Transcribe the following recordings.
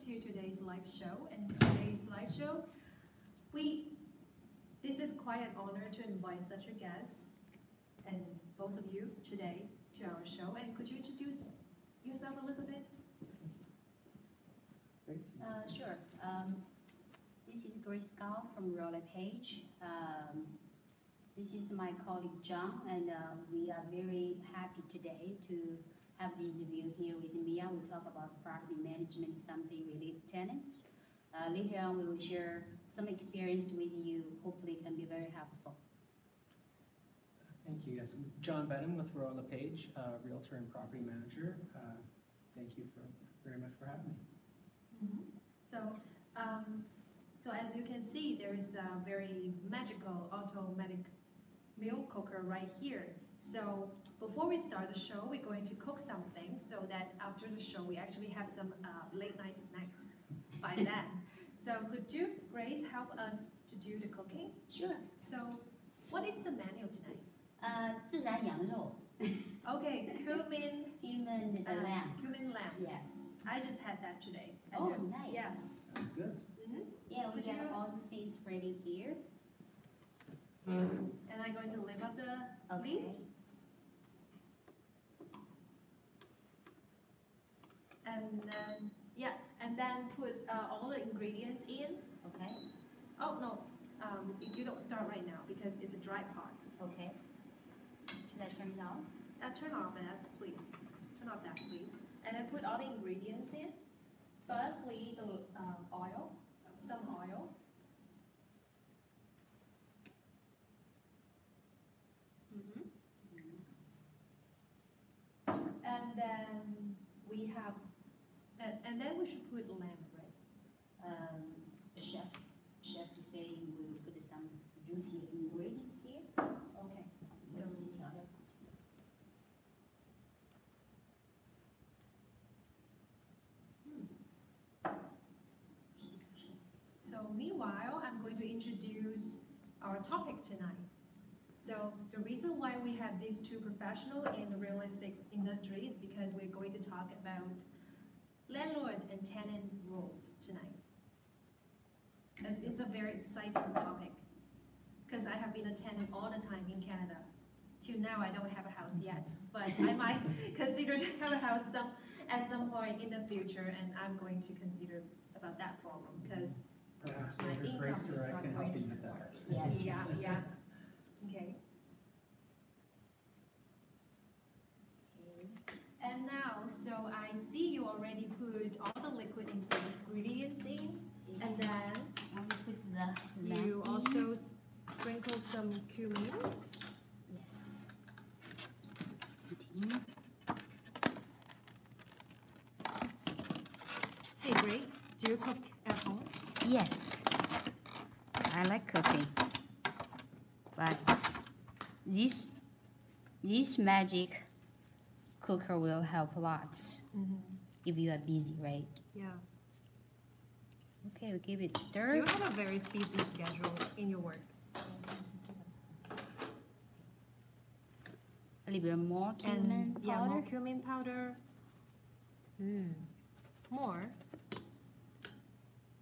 to today's live show. And today's live show, this is quite an honor to invite such a guest, and both of you today to our show. And could you introduce yourself a little bit? Sure. This is Grace Gao from Roller Page. This is my colleague John, and we are very happy today to have the interview here with Mia. We'll talk about property management, something related to tenants. Later on, we will share some experience with you. Hopefully, it can be very helpful. Thank you. Yes, John Benham with Royal Page, realtor and property manager. Thank you very much for having me. Mm-hmm. So as you can see, there is a very magical automatic meal cooker right here. So before we start the show, we're going to cook something so that after the show, we actually have some late night snacks by then. So could you, Grace, help us to do the cooking? Sure. So what is the menu tonight? 自然羊肉. Okay, cumin lamb. Cumin lamb. Yes. I just had that today. Oh, nice. Yes. Sounds good. Mm-hmm. Yeah, we got all the things ready here. And I'm going to lift up the lid. And then, and then put all the ingredients in. Okay. Oh, no, you don't start right now because it's a dry pot. Okay. Should I turn it off? Turn off that, please. Turn off that, please. And then put all the ingredients in. Firstly, the oil, some oil. And then we have, and then we should put lamb, right? The chef is saying we will put some juicy ingredients here. Okay. So meanwhile, I'm going to introduce our topic tonight. So the reason why we have these two professionals in the real estate industry is because we're going to talk about landlord and tenant rules tonight. It's a very exciting topic because I have been a tenant all the time in Canada. Till now, I don't have a house yet, but I might consider to have a house at some point in the future, and I'm going to consider about that problem because my income is not going to support. Yes. Yeah. Okay. And now, so I see you already put all the liquid ingredients in, and then you also sprinkle some cumin. Yes. Hey, Grace, do you cook at home? Yes. I like cooking. But this magic cooker will help a lot if you are busy, right? Yeah. Okay, we give it a stir. Do you have a very busy schedule in your work? A little bit more cumin powder. Yeah, more cumin powder. More.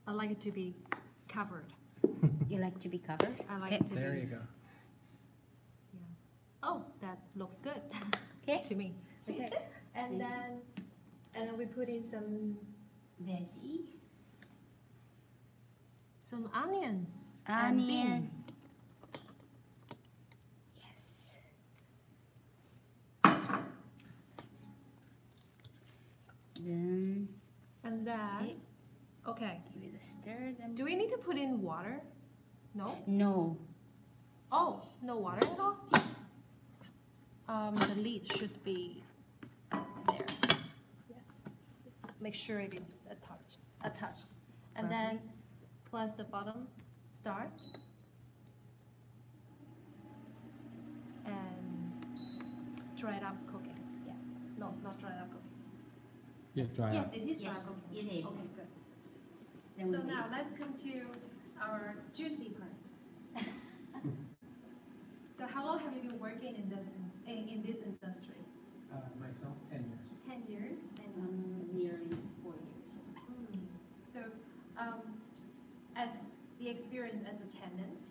I like it to be covered. You like to be covered? I like it to There be. you go. Yeah. Oh, that looks good. Okay. To me. Okay. And then we put in some Veggie. some onions. And Onions. beans. Yes. Then And then, okay. give it a stir. Then Do we need to put in water? No? no. Oh, no water at all? The lid should be there. Yes. Make sure it is attached. And then plus the bottom start. And dried up cooking. Yeah. No, not dried up cooking. Yeah, dry Yes, up. it is dry Yes, cooking. it is. Okay, good. Then So we now mix. let's come to our juicy part. So how long have you been working in this industry? Myself, 10 years. 10 years. And Nearly 4 years. So, as the experience as a tenant,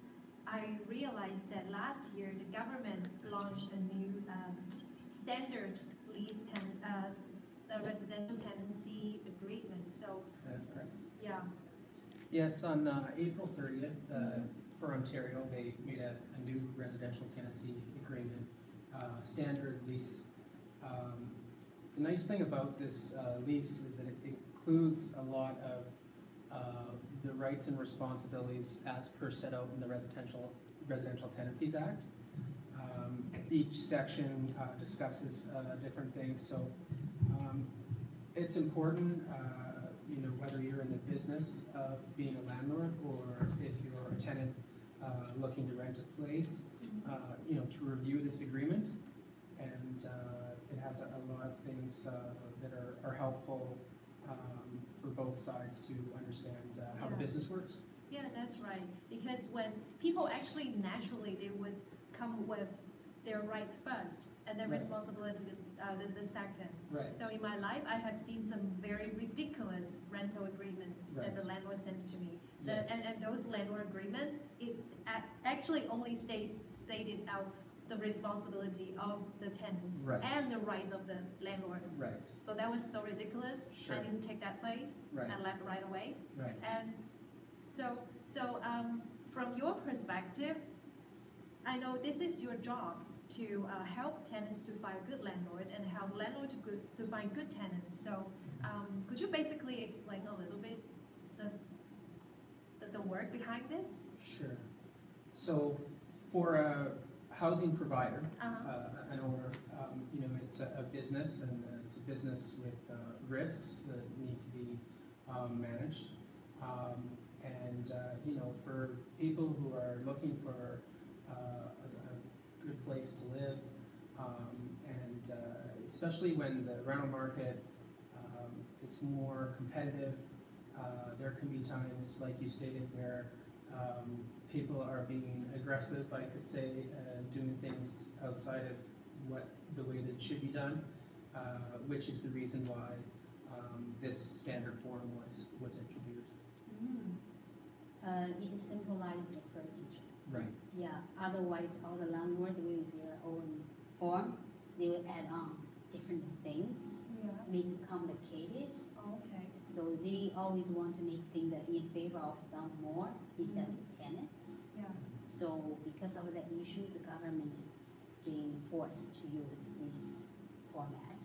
I realized that last year the government launched a new standard lease the residential tenancy agreement. So, That's correct. yeah. Yes, on April 30th, for Ontario, they made a new residential tenancy agreement, standard lease. The nice thing about this lease is that it includes a lot of the rights and responsibilities as per set out in the Residential Tenancies Act. Each section discusses different things, so it's important, you know, whether you're in the business of being a landlord or if you're a tenant looking to rent a place, you know, to review this agreement. And it has a lot of things that are helpful for both sides to understand how the business works. Yeah, that's right. Because when people actually naturally, they would come with their rights first and then Right. responsibility the second. Right. So in my life, I have seen some very ridiculous rental agreement Right. that the landlord sent to me. Yes. And those landlord agreement, it actually only stated out the responsibility of the tenants Right. and the rights of the landlord. Right. So that was so ridiculous. Sure. I didn't take that place. Right. I left right away. Right. And so from your perspective, I know this is your job to help tenants to find a good landlord and help landlord to find good tenants. So could you basically explain a little bit the work behind this? Sure. So for a housing provider, an owner, you know, it's a business, and it's a business with risks that need to be managed. And you know, for people who are looking for a good place to live, and especially when the rental market is more competitive, there can be times, like you stated, where people are being aggressive, I could say, doing things outside of the way that it should be done, which is the reason why this standard form was introduced. It simplifies the procedure. Right. Yeah, otherwise all the landlords with their own form, they will add on different things, Yeah. make it complicated. Okay. So they always want to make things that in favor of them more instead of tenants. Yeah. So because of the issues, the government being forced to use this format.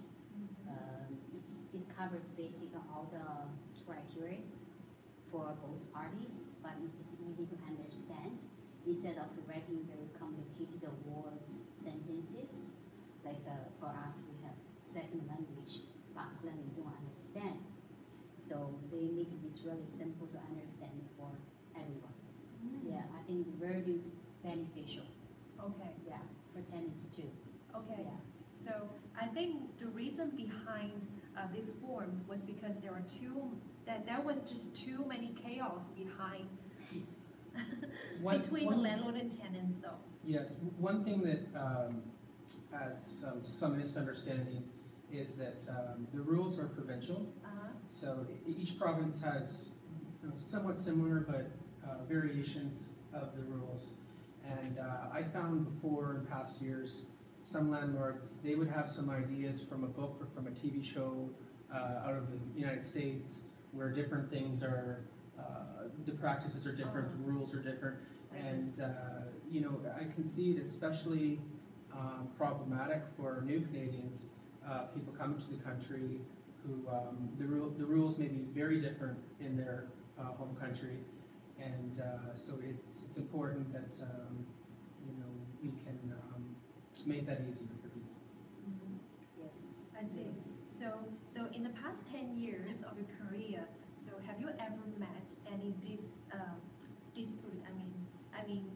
It covers basically all the criteria for both parties, but it is easy to understand instead of writing very complicated words, sentences. Like for us, we have second language, but then we don't understand. So they make this really simple to understand for everyone. Yeah, I think it's very beneficial. Okay. Yeah, for tenants too. Okay. Yeah. So I think the reason behind this form was because there was just too many chaos behind between the landlord and tenants, though. Yes, one thing that adds some misunderstanding is that the rules are provincial. So each province has, you know, somewhat similar but variations of the rules. And I found before in past years, some landlords, they would have some ideas from a book or from a TV show out of the United States where different things are, the practices are different, the rules are different. And, you know, I can see it especially problematic for new Canadians, people coming to the country who the rules may be very different in their home country. And so it's important that, you know, we can make that easier for people. Yes. I see. So in the past 10 years of your career, so have you ever met any dispute? I mean,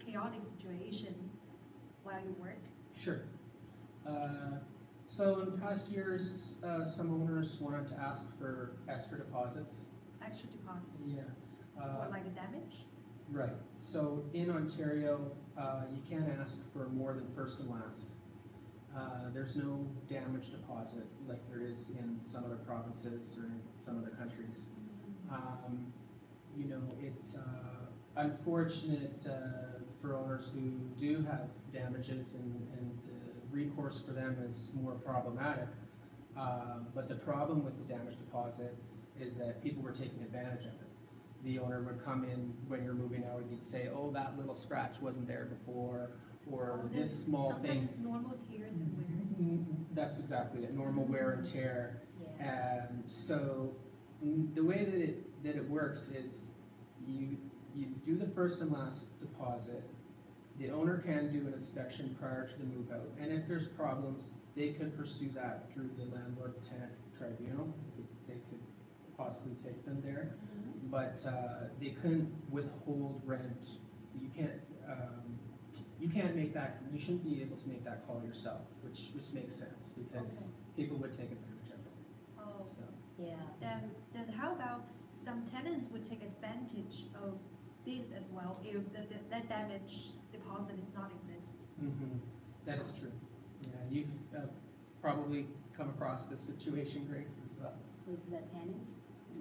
chaotic situation while you work? Sure. So in past years, some owners wanted to ask for extra deposits. Extra deposit Yeah. for like a damage? Right. So in Ontario, you can't ask for more than first and last. There's no damage deposit like there is in some other provinces or in some other countries. You know, it's unfortunate for owners who do have damages, and the recourse for them is more problematic. But the problem with the damage deposit is that people were taking advantage of it. The owner would come in when you're moving out, and he'd say, oh, that little scratch wasn't there before, or this small thing. Sometimes it's normal tears and wear. That's exactly it, normal wear and tear. Yeah. And so the way that it works is you do the first and last deposit. The owner can do an inspection prior to the move out, and if there's problems, they can pursue that through the landlord-tenant tribunal. They could possibly take them there, but they couldn't withhold rent. You can't make that. You shouldn't be able to make that call yourself, which makes sense because people would take advantage of it. Oh, So. Yeah. then how about some tenants would take advantage of this as well if that damage deposit is not exist? That is true. Yeah, you've probably come across this situation, Grace, as well. With the tenant?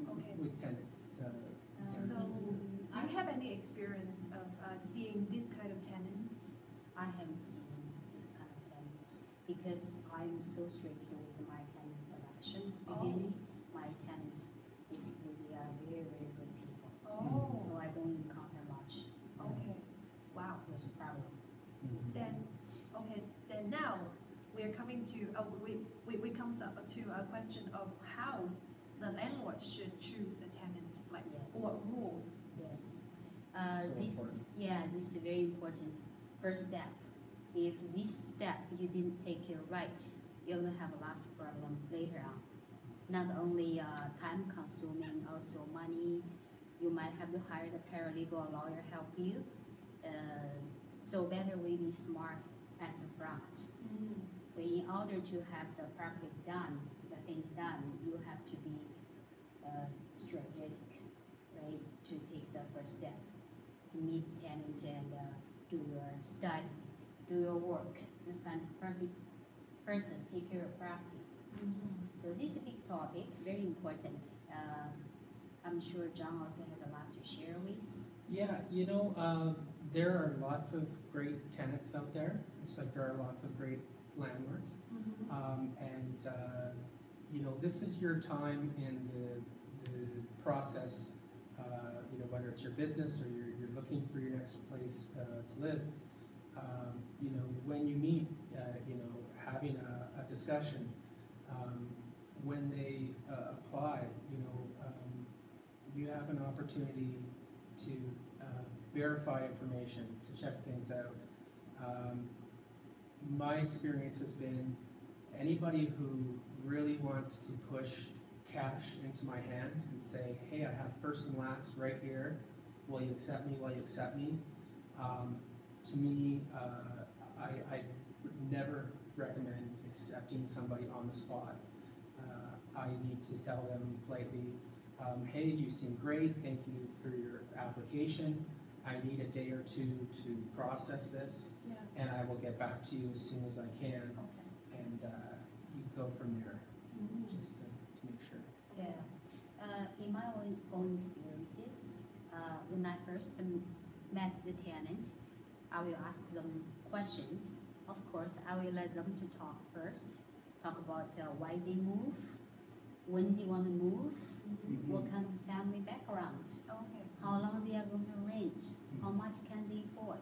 Okay. With tenants. So, do you have any experience of seeing this kind of tenant? I haven't seen this kind of tenants because I'm so strict with my tenant selection. Beginning, my tenant basically they are very, very good people. Oh, So I don't encounter much. okay. Wow. There's a problem. Then now we're coming to we comes up to a question of how the landlord should choose a tenant, like Yes. what rules. Yes. So This important. this is very important. First step. If this step you didn't take care right, you're gonna have a lot of problem later on. Not only time consuming, also money. You might have to hire the paralegal or lawyer help you. So better we be smart at the front. So in order to have the property done, the thing done, you have to be strategic, right? To take the first step, to meet the tenant and do your study, do your work, and find the perfect person, take care of property. So this is a big topic, very important. I'm sure John also has a lot to share with. Yeah, you know, there are lots of great tenants out there. It's like there are lots of great landlords. You know, this is your time in the process, you know, whether it's your business or you're looking for your next place to live. You know, when you meet, you know, having a discussion, when they apply, you know, you have an opportunity to verify information, to check things out. My experience has been anybody who really wants to push cash into my hand and say, hey, I have first and last right here, will you accept me, will you accept me? To me, I would never recommend accepting somebody on the spot. I need to tell them politely, hey, you seem great, thank you for your application. I need a day or two to process this, and I will get back to you as soon as I can. And you go from there, just to make sure. Yeah. In my own experiences, when I first met the tenant, I will ask them questions. Of course, I will let them to talk first. Talk about why they move, when they want to move, what kind of family background, how long they are going to rent, how much can they afford,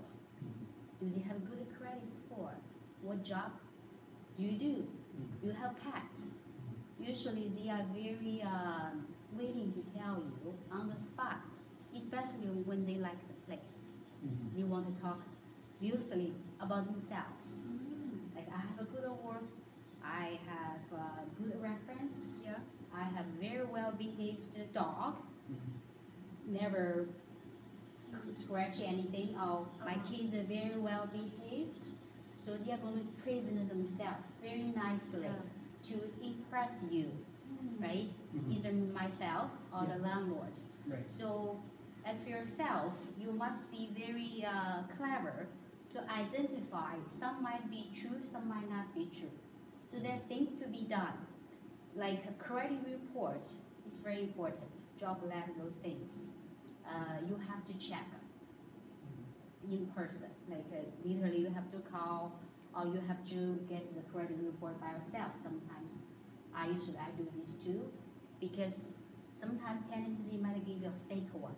do they have good credit score, what job do you do, do you have pets? Usually they are very willing to tell you on the spot, especially when they like the place. They want to talk beautifully about themselves. Like, I have a good work, I have a good reference, I have very well behaved dog, never scratch anything, or my kids are very well behaved. So they are going to present themselves very nicely to impress you, right? Either myself or the landlord. Right. So as for yourself, you must be very clever to identify. Some might be true, some might not be true. So there are things to be done, like a credit report. it's very important. Job letter, those things. You have to check in person. Like literally, you have to call, or you have to get the credit report by yourself. Sometimes, I do this too, because sometimes tenants they might give you a fake one,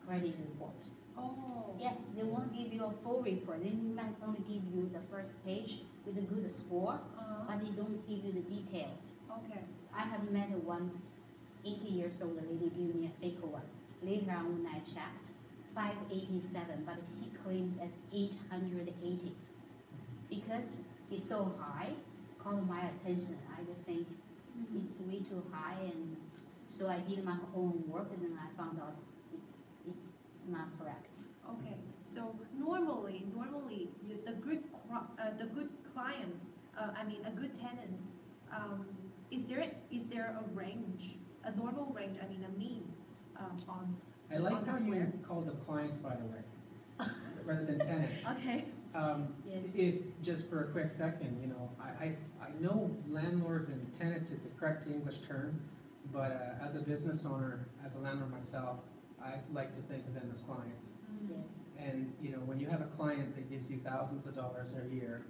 credit report. Oh. Yes, they won't give you a full report. They might only give you the first page with a good score, but they don't give you the detail. Okay. I have met one 80 years old lady give me a fake one. Later on when I checked, 587, but she claims at 880. Because it's so high, caught my attention. I just think it's way too high, and so I did my own work, and then I found out it's not correct. Okay. So normally, the good clients, a good tenants, is there a range, a normal range? I mean, a mean on. I like on the how you square? call them clients, by the way, rather than tenants. Okay. Yes. If, just for a quick second, I know landlords and tenants is the correct English term, but as a business owner, as a landlord myself, I like to think of them as clients. Yes. And, when you have a client that gives you thousands of dollars a year,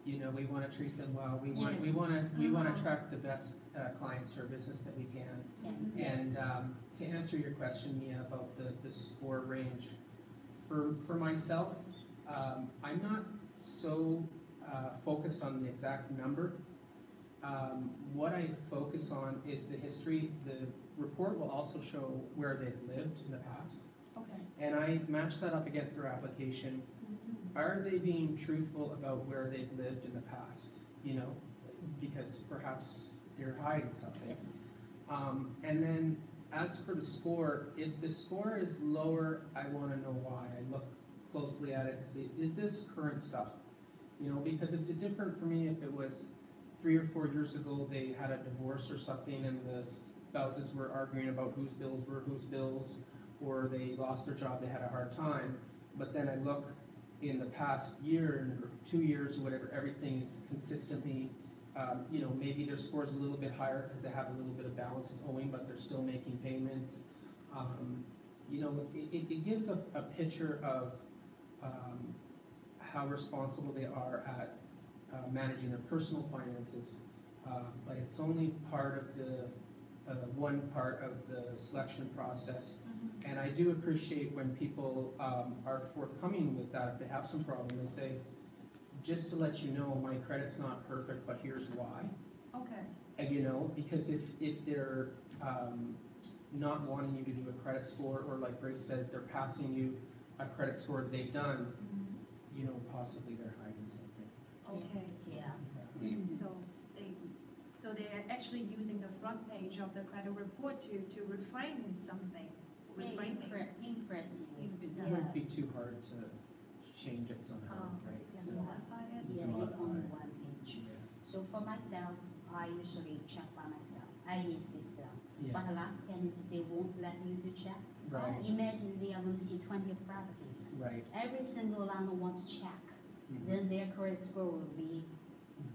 we want to treat them well. We want to attract the best clients to our business that we can. Yeah. And to answer your question, Mia, about the score range, for myself, I'm not so focused on the exact number. What I focus on is the history. The report will also show where they've lived in the past. Okay. And I match that up against their application. Are they being truthful about where they've lived in the past? Because perhaps they're hiding something. Yes. And then as for the score, if the score is lower, I want to know why. I look closely at it and see, is this current stuff? Because it's different for me if it was 3 or 4 years ago, they had a divorce or something and the spouses were arguing about whose bills were whose bills, or they lost their job, they had a hard time. But then I look in the past year or 2 years or whatever, everything is consistently, maybe their score's a little bit higher because they have a little bit of balances owing, but they're still making payments. It gives a picture of how responsible they are at managing their personal finances, but it's only part of the one part of the selection process. And I do appreciate when people are forthcoming with that. If they have some problem, they say, just to let you know, my credit's not perfect, but here's why. Okay. And, because if they're not wanting you to do a credit score, or like Grace says, they're passing you a credit score they've done, possibly they're hiding something. Okay. Yeah. So they're actually using the front page of the credit report to refrain something. Impress you. It would be too hard to change it somehow, right? Yeah, So- modify it. Yeah, To it's modify only it. one page. Yeah. So for myself, I usually check by myself. I insist on. Yeah. But the last tenant, they won't let you to check. Right, Imagine they are going to see 20 properties. right. Every single landlord wants to check. Mhm. Then their credit score will be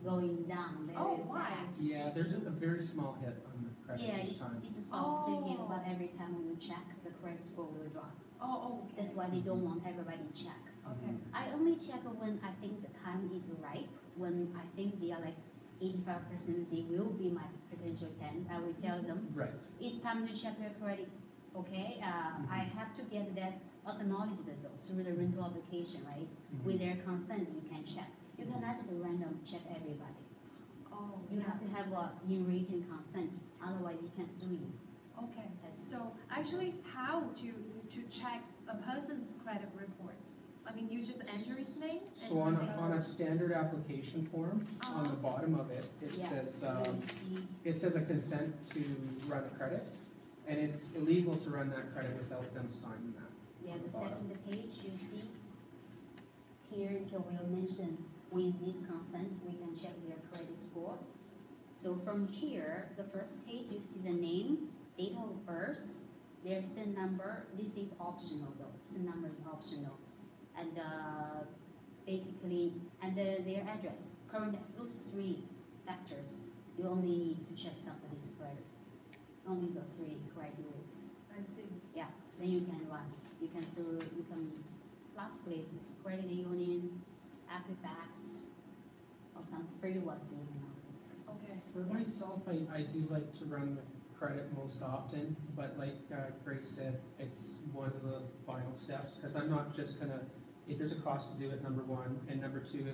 going down very Oh, why? fast. Yeah, there's a very small hit on the credit Yeah, each time. it's a soft hit, Oh. but every time when you check, the credit score will drop. Oh, okay. That's why they don't want everybody to check. Okay. I only check when I think the time is ripe, when I think they are like 85% they will be my potential tenant. I will tell them, Right. it's time to check your credit, okay? I have to get that acknowledged though, through the rental application, right? With their consent, you can check. You cannot just random check everybody. Oh, You have to have a in-written consent, otherwise he can sue you. Okay. That's- So actually, how to check a person's credit report? I mean, you just enter his name? and So on then- a standard application form, on the bottom of it, it Yeah. says, You see, it says a consent to run a credit, and it's illegal to run that credit without them signing that. yeah, on the the bottom. second page, you see, here it will mention, with this consent, we can check their credit score. So from here, the first page, you see the name, date of birth, their SIN number. This is optional though, SIN number is optional. And basically, and their address, current, those 3 factors, you only need to check somebody's credit. only the 3 criteria. I see. Yeah, then you can run. You can last place is credit union, Equifax, or some free ones even nowadays. Okay. For myself, I do like to run the credit most often, but like Grace said, it's one of the final steps, because I'm not just gonna, if there's a cost to do it, number one, and number two,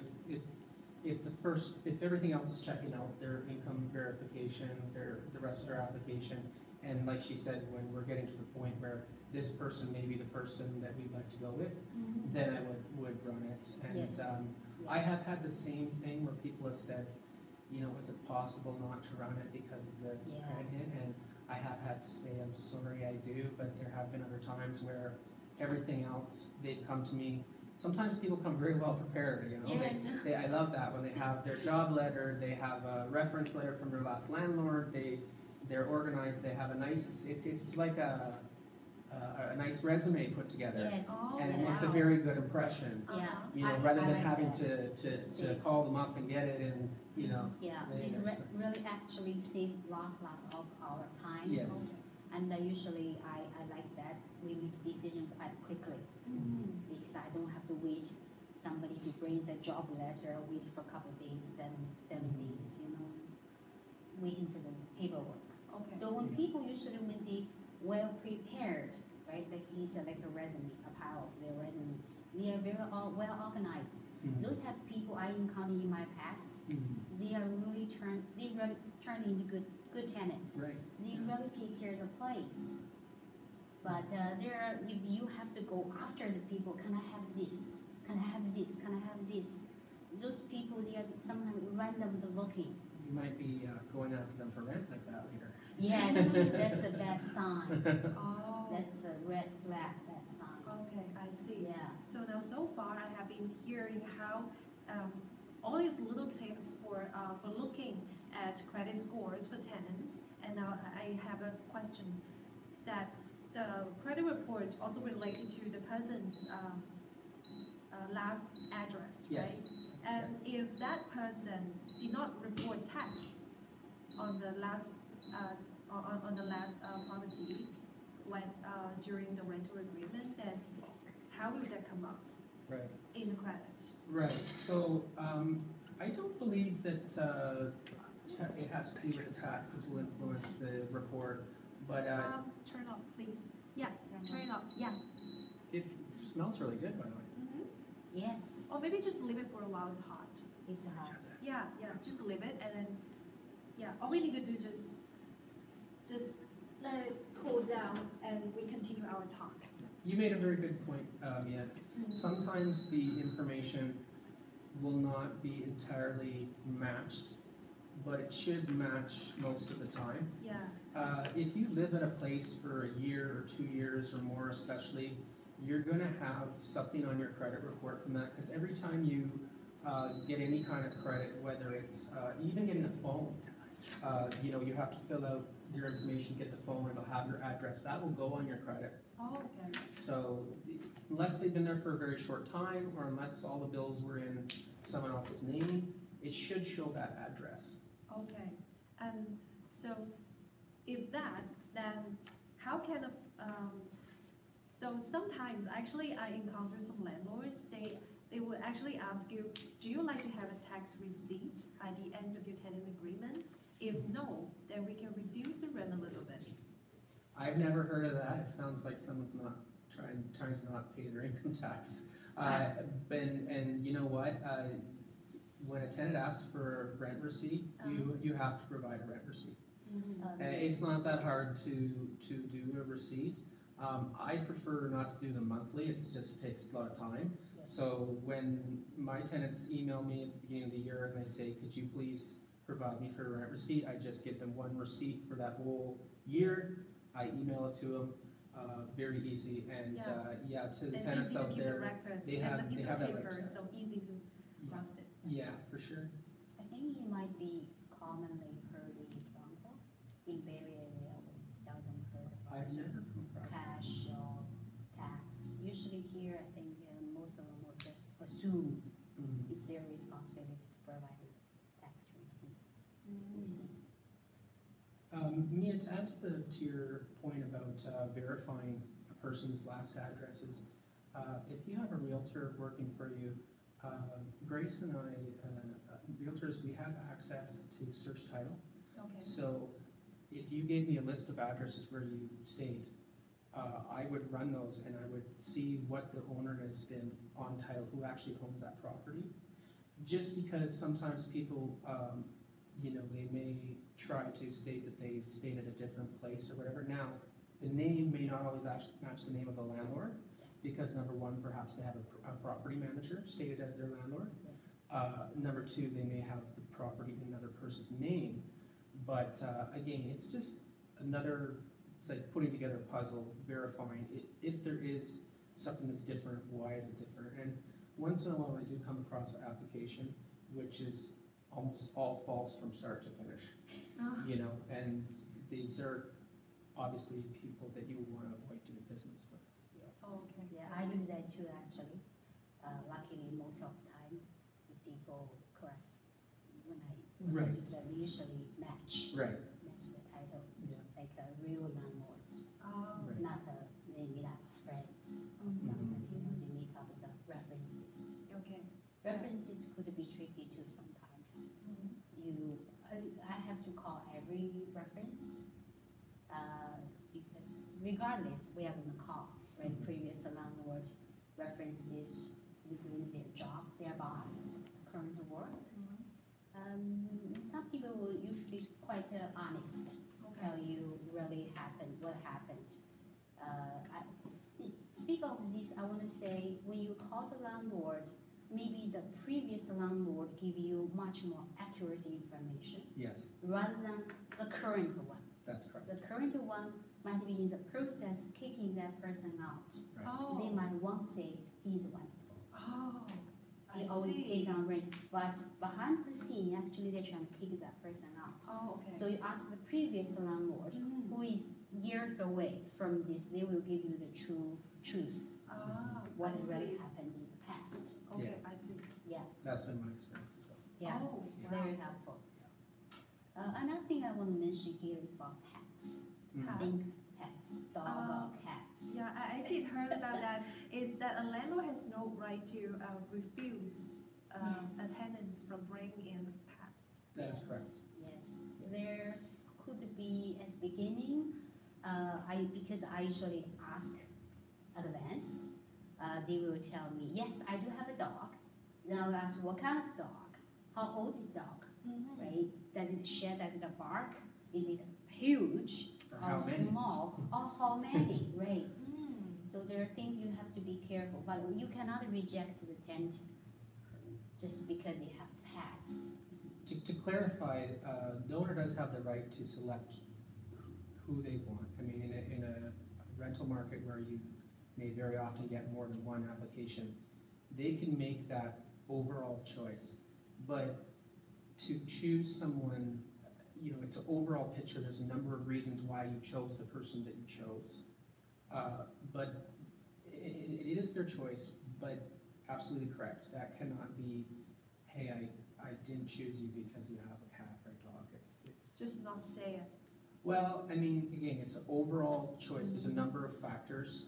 if everything else is checking out, their income verification, the rest of their application, and like she said, when we're getting to the point where this person may be the person that we'd like to go with, then I would run it. And Yes. I have had the same thing where people have said, you know, is it possible not to run it because of the Yeah. credit hit? And I have had to say, I'm sorry, I do, but there have been other times where everything else, they've come to me. Sometimes people come very well prepared, you know. Yes. I love that when they have their job letter, they have a reference letter from their last landlord, they're organized, they have a nice, it's like a nice resume put together. Yes. Oh, And it makes a wow. very good impression, Yeah. you know, I- rather I than like having that. to call them up and get it and, you know. Yeah, They it are so- really actually save lots of our time. Yes. And usually I like that we make decision quite quickly because I don't have to wait somebody to bring the job letter, wait for a couple of days, then 7 days, you know, waiting for the paperwork. Okay. So when people usually when they well prepared, right, like he's like a resume, a pile of their resume, they are very well organized. Mhm. Those type of people I encountered in my past, Mhm. they really turn into good tenants. Right. They really take care of the place. But if you have to go after the people, can I have this? Can I have this? Can I have this? Those people, they are sometimes random looking. You might be going after them for rent like that later. Yes, that's the bad sign. Oh. That's a red flag, that sign. Okay, I see. Yeah. So far I have been hearing how all these little tips for looking at credit scores for tenants. And now I have a question that the credit report also related to the person's last address, Yes. right? And if that person did not report tax on the last property when during the rental agreement, then how will that come up Right. in the credit? Right. So I don't believe that it has to do with the taxes will influence the report, but Turn off, please. Yeah, turn it off. Yeah. it smells really good, by the way. Yes, Or maybe just leave it for a while. It's hot. it's hard. Yeah, just leave it, and then all we need to do just let it cool down, and we continue our talk. You made a very good point, Mia. Sometimes the information will not be entirely matched, but it should match most of the time. Yeah. If you live at a place for a year or 2 years or more especially, you're gonna have something on your credit report from that, because every time you get any kind of credit, whether it's even getting a phone, you know, you have to fill out your information, get the phone, it'll have your address, that will go on your credit. Oh, okay. So unless they've been there for a very short time, or unless all the bills were in someone else's name, it should show that address. Okay. So if that, then how can so sometimes actually I encounter some landlords, they will actually ask you, do you like to have a tax receipt at the end of your tenant agreement? If no, then we can reduce the rent a little bit. I've never heard of that. It sounds like someone's not trying to not pay their income tax. And you know what? When a tenant asks for a rent receipt, you have to provide a rent receipt. It's not that hard to do a receipt. I prefer not to do them monthly. It just takes a lot of time. So when my tenants email me at the beginning of the year and they say, could you please provide me for a rent receipt, I just get them one receipt for that whole year. I email it to them, very easy. And to the tenants out there, they have that paper, right. so easy to trust it. Yeah, for sure. I think it might be commonly heard in Toronto, in Bay Area, we seldom heard about I've never come across cash or tax. Usually here, I think most of them will just assume it's their responsibility to provide a tax receipt. Mia, to add to your point about verifying a person's last addresses, if you have a realtor working for you, Grace and I, realtors, we have access to search title. Okay. So if you gave me a list of addresses where you stayed, I would run those and I would see what the owner has been on title, who actually owns that property. Just because sometimes people, they may try to state that they stayed at a different place or whatever. Now, the name may not always actually match the name of the landlord, because number one, perhaps they have a property manager stated as their landlord. Number two, they may have the property in another person's name. But again, it's just it's like putting together a puzzle, verifying if there is something that's different, why is it different? And once in a while, I do come across an application which is almost all false from start to finish. And these are obviously people that you want to avoid doing business with. Yes. Oh, okay. Yeah, I do that too, actually. Luckily, most of the time, the people cross when I Right. do that, they usually match Right. the title, Yeah. like real landlords, Oh, Right. not they meet up friends or Mhm. something. They make up some references. okay. References could be tricky too sometimes. Mhm. I have to call every reference because regardless, we are going to call previous landlord references, including their job, their boss, current work. Some people will usually quite honest, tell you really happened, what happened. Speak of this, I want to say when you call the landlord, maybe the previous landlord give you much more accurate information Yes, rather than the current one. that's correct. The current one might be in the process kicking that person out. Right. Oh. They might want to say he's wonderful. Oh, He I always see. pays on rent, but behind the scene, actually they're trying to kick that person out. Oh, okay. So you ask the previous landlord, Mhm. who is years away from this, they will give you the truth, Ah, what I see. really happened in the past. Okay, I see. Yeah, That's been my experience as well. yeah, Oh, very wow. helpful. Another thing I want to mention here is about pets. Mhm. Think pets, dog or cats. Yeah, I did heard about that. Is that a landlord has no right to refuse Yes. a tenant from bringing in pets. That is Yes, correct. Yes, there could be at the beginning, because I usually ask advance, they will tell me, yes, I do have a dog. Then I will ask, what kind of dog? How old is the dog, right? Does it shed, does it bark? Is it huge Or or how many? small? Or how many, right? Mm. So there are things you have to be careful, but you cannot reject the tenant just because they have pets. To clarify, the owner does have the right to select who they want. I mean, in a rental market where you may very often get more than one application, they can make that overall choice. But to choose someone, it's an overall picture. There's a number of reasons why you chose the person that you chose. But it is their choice, but absolutely correct. That cannot be, hey, I didn't choose you because you have a cat or a dog. It's Just not say it. well, I mean, again, it's an overall choice. There's a number of factors.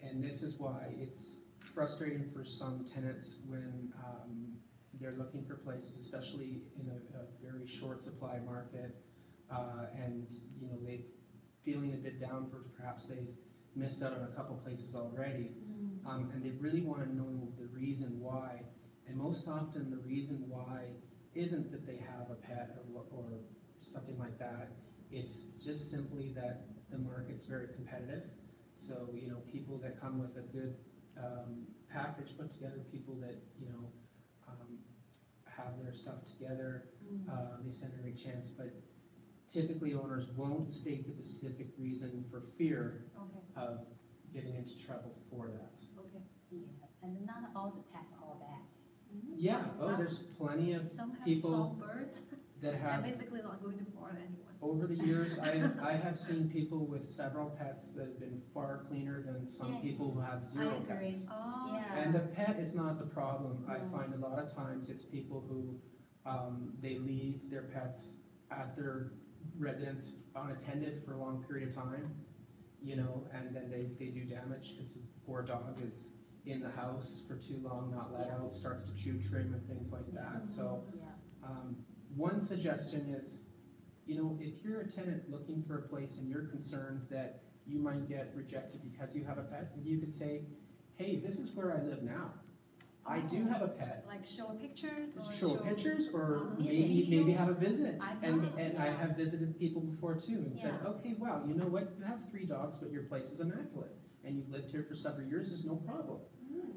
And this is why it's frustrating for some tenants when they're looking for places, especially in a very short supply market, and they feeling a bit down for perhaps they've missed out on a couple places already, and they really want to know the reason why. And most often, the reason why isn't that they have a pet or something like that. It's just simply that the market's very competitive. So, people that come with a good package put together, people that, have their stuff together, they stand a great chance. But typically owners won't state the specific reason for fear Okay, of getting into trouble for that. okay. Yeah, and not all the pets are bad. Yeah, there's plenty of Some have people songbirds. that I'm have, basically not going to bother anyone. over the years, I have seen people with several pets that have been far cleaner than some Yes, people who have I zero agree. pets. Oh, Yeah. And the pet is not the problem. I No. find a lot of times it's people who, they leave their pets at their residents unattended for a long period of time, you know, and then they do damage because the poor dog is in the house for too long, not let out, starts to chew trim and things like that. So one suggestion is, you know, if you're a tenant looking for a place and you're concerned that you might get rejected because you have a pet, you could say, hey, this is where I live now. I do have a pet. Like show pictures or Show pictures, or visit. maybe have a visit. I And visit, I yeah. have visited people before too and said, Yeah. okay, wow, you know what, you have 3 dogs, but your place is immaculate. And you've lived here for several years, there's no problem,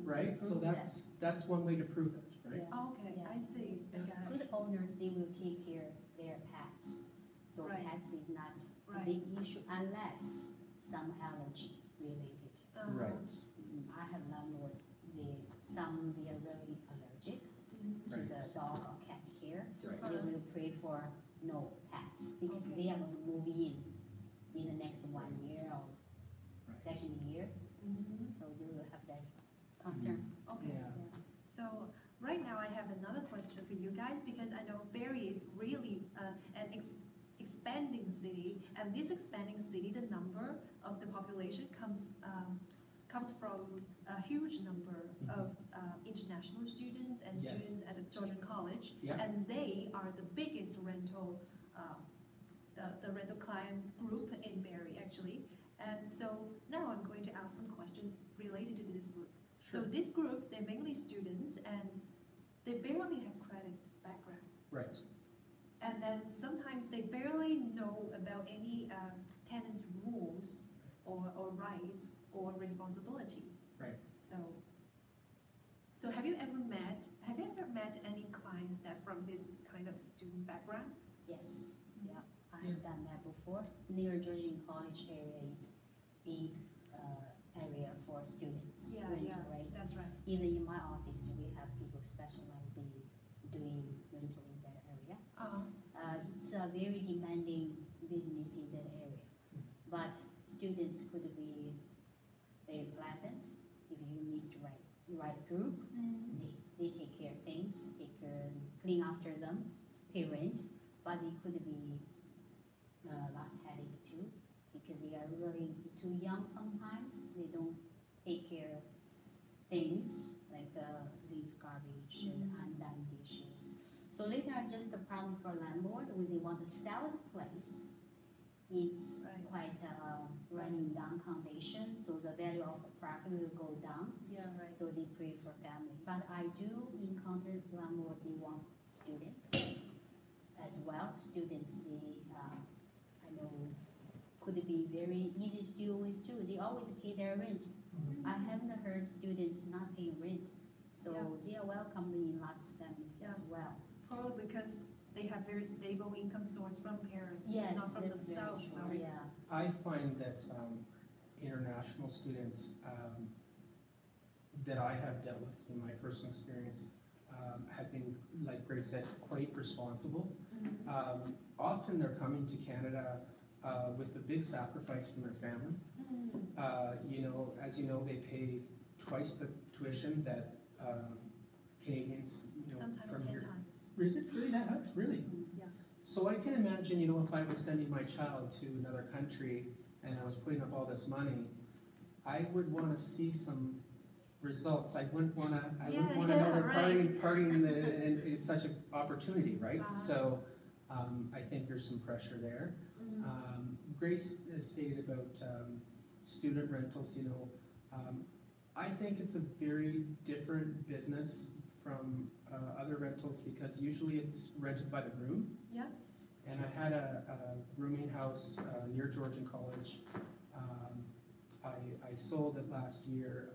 right? So Prove that's one way to prove it, right? Yeah. Okay, Yeah. I see. I got it. Good owners, they will take care of their pets. So Right. pets is not a Right. big issue unless some allergy related. Right, I have landlord, they are really allergic to Right. the dog or cat hair. Right. They will pray for no pets because Okay. they are going to move in the next 1 year or Right. second year. Mhm. So they will have that concern. Okay. yeah, So right now I have another question for you guys because I know Barrie is really an expanding city, and this expanding city, the number of the population comes from a huge number of international students and Yes. students at the Georgian College, Yeah. and they are the biggest rental the rental client group in Barrie actually. And so now I'm going to ask some questions related to this group. So Sure. this group, they're mainly students and they barely have credit background. right, And then sometimes they barely know about any tenant rules or rights or responsibility. Right. So have you ever met any clients that from this kind of student background? Yes, yeah, I have done that before. Near Georgian College area is big area for students. rental, right? That's right. Even in my office, we have people specialized in doing rental in that area. It's a very demanding business in that area, but students could be very pleasant if you meet the right group. They take care of things, they can clean after them, pay rent, but it could be less headache too, because they are really too young sometimes. They don't take care of things like leave garbage and undone dishes. So later on, just a problem for landlord when they want to sell the place. It's Right. quite running down condition, so the value of the property will go down. Yeah, right. So they pray for family. But I do encounter landlord, they want students as well. Students, I know, could be very easy to deal with too. They always pay their rent. I haven't heard students not paying rent. So they are welcome in lots of families as well. Probably because they have very stable income source from parents, Yes, not from that's very themselves. true, yeah. I find that international students that I have dealt with in my personal experience have been, like Grace said, quite responsible. Often they're coming to Canada with a big sacrifice from their family. You know, as you know, they pay twice the tuition that Canadians, you know, Sometimes from 10 here. times. Is it really that much? Really? Yeah. So I can imagine, you know, if I was sending my child to another country and I was putting up all this money, I would want to see some results. I wouldn't want to know they're partying in it's such an opportunity, right? So I think there's some pressure there. Grace has stated about student rentals, you know. I think it's a very different business from other rentals because usually it's rented by the room. Yeah. And I had a rooming house near Georgian College. I sold it last year.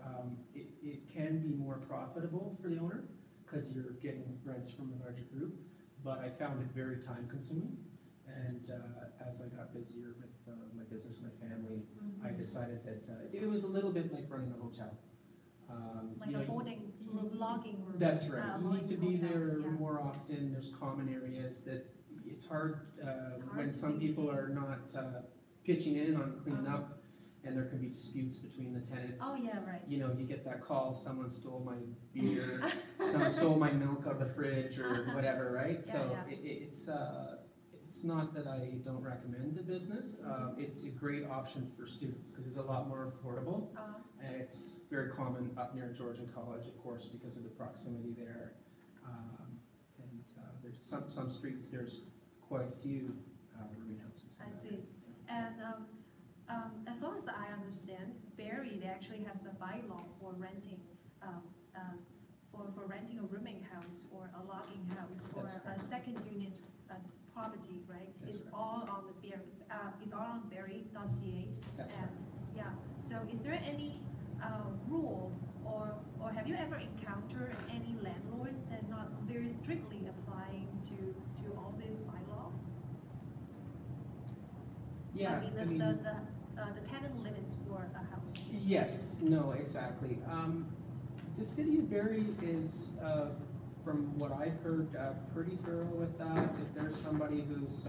It can be more profitable for the owner because you're getting rents from a larger group, but I found it very time consuming. And as I got busier with my business and my family, I decided that it was a little bit like running a hotel. Like you know, a holding logging room. That's right. You need to be hotel, there yeah. more often. There's common areas that it's hard when to some people maintain. are not pitching in on cleaning up, and there can be disputes between the tenants. Oh, yeah, right. You know, you get that call, someone stole my beer, someone stole my milk out of the fridge or whatever, right? Yeah, So yeah. it's it's not that I don't recommend the business. It's a great option for students because it's a lot more affordable. And it's very common up near Georgian College, of course, because of the proximity there. There's some streets, there's quite a few rooming houses. I see. And as long as I understand, Barrie, they actually has a bylaw for renting, for renting a rooming house or a logging house or a second unit property, right? That's It's all on the Barrie, it's all on Barrie.ca. That's And yeah, so is there any rule or have you ever encountered any landlords that not very strictly applying to all this bylaw? Yeah, I mean, the tenant limits for a house. Yes, no, exactly. The city of Barrie is, from what I've heard, pretty thorough with that. If there's somebody who's,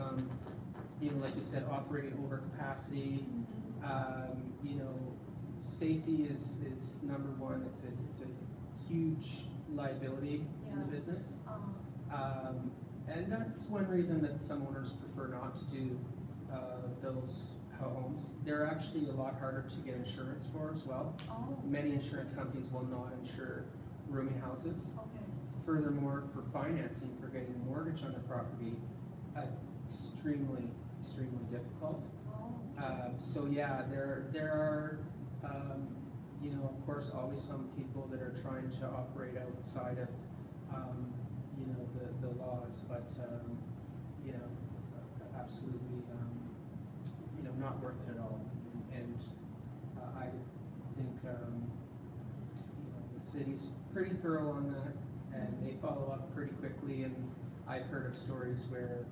like you said, operating over capacity, safety is number one. It's a huge liability in the business. And that's one reason that some owners prefer not to do those homes. They're actually a lot harder to get insurance for as well. Many insurance companies will not insure rooming houses. Okay. Furthermore, for financing, for getting a mortgage on the property, extremely difficult. So yeah, there are, of course, always some people that are trying to operate outside of, the laws, but, absolutely, not worth it at all. And I think, the city's pretty thorough on that, and they follow up pretty quickly, and I've heard of stories where,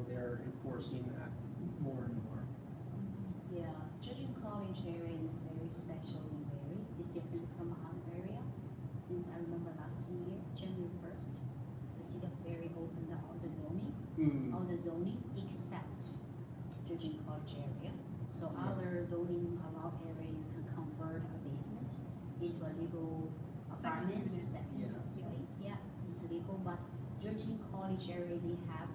they're enforcing that more and more. Yeah, Georgian College area is very special in Barrie. It's different from other area. Since I remember last year, January 1st, the city of Barrie opened all the zoning except Georgian College area. So other zoning allowed area, you can convert a basement into a legal apartment. Yeah, it's legal, but Georgian College area, they have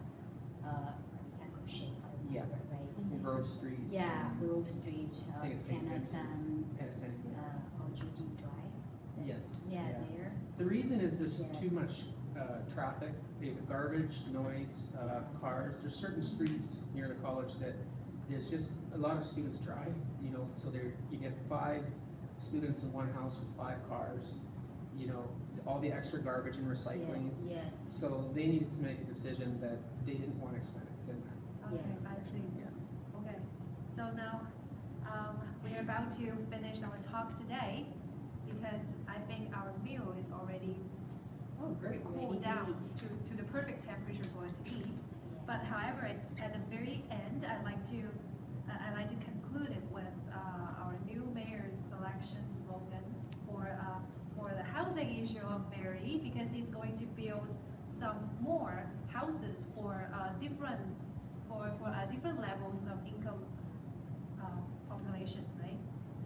rectangle shape, right? Grove Street. Yeah, Grove Street, I think it's St. Vincent. or Georgian Drive. Yes. Yeah, there. The reason is there's too much traffic, garbage, noise, cars. There's certain streets near the college that there's just a lot of students drive, so you get 5 students in one house with 5 cars, all the extra garbage and recycling. Yeah, yes. So they needed to make a decision that they didn't want to expend it in that. Okay, Yes. I see. Yes. Okay, so now we are about to finish our talk today because I think our meal is already Oh, great. cooled to down eat. to the perfect temperature for us to eat. But however, at the very end, I'd like to conclude it with our new mayor's selection slogan for the housing issue of Barrie, because he's going to build some more houses for different levels of income population, right?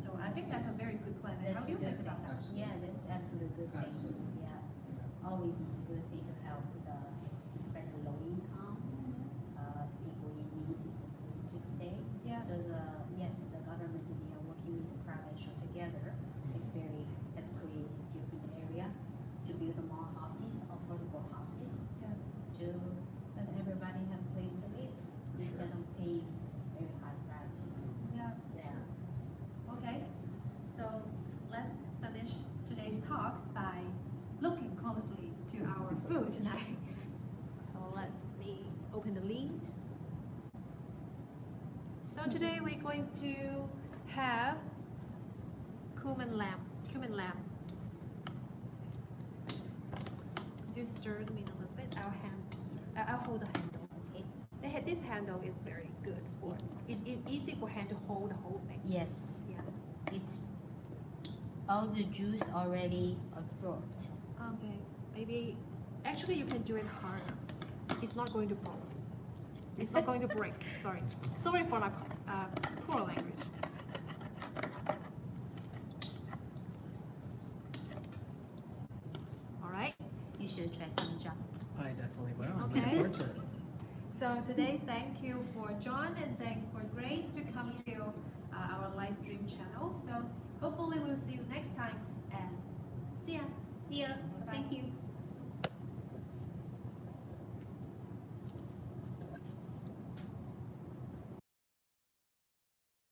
So I think that's a very good plan. And how do you think about that? Absolutely. Yeah, that's absolutely good thing. Absolutely. Yeah, always it's a good thing to help especially low income people in need a place to stay. Yeah. So the government is working with the provincial together. Let's create a different area to build more houses, affordable houses, Yeah. to let everybody have a place to live instead of paying very high price. Yeah. Yeah. Okay. So let's finish today's talk by looking closely to our food tonight. So let me open the lid. So today we're going to have cumin lamb. Just stir the meat a little bit. I'll hold the handle. Okay. This handle is very good for. It's easy for hand to hold the whole thing. Yes. Yeah. It's all the juice already absorbed. Okay. Maybe actually you can do it harder. It's not going to break. It's not going to break. Sorry. Sorry for my poor language. All right. You should try some, John. I definitely will. I'm Okay. looking forward to it. So today, thank you for John and thanks for Grace to come to our live stream channel. So hopefully we'll see you next time and see ya. See ya. Bye-bye. Thank you.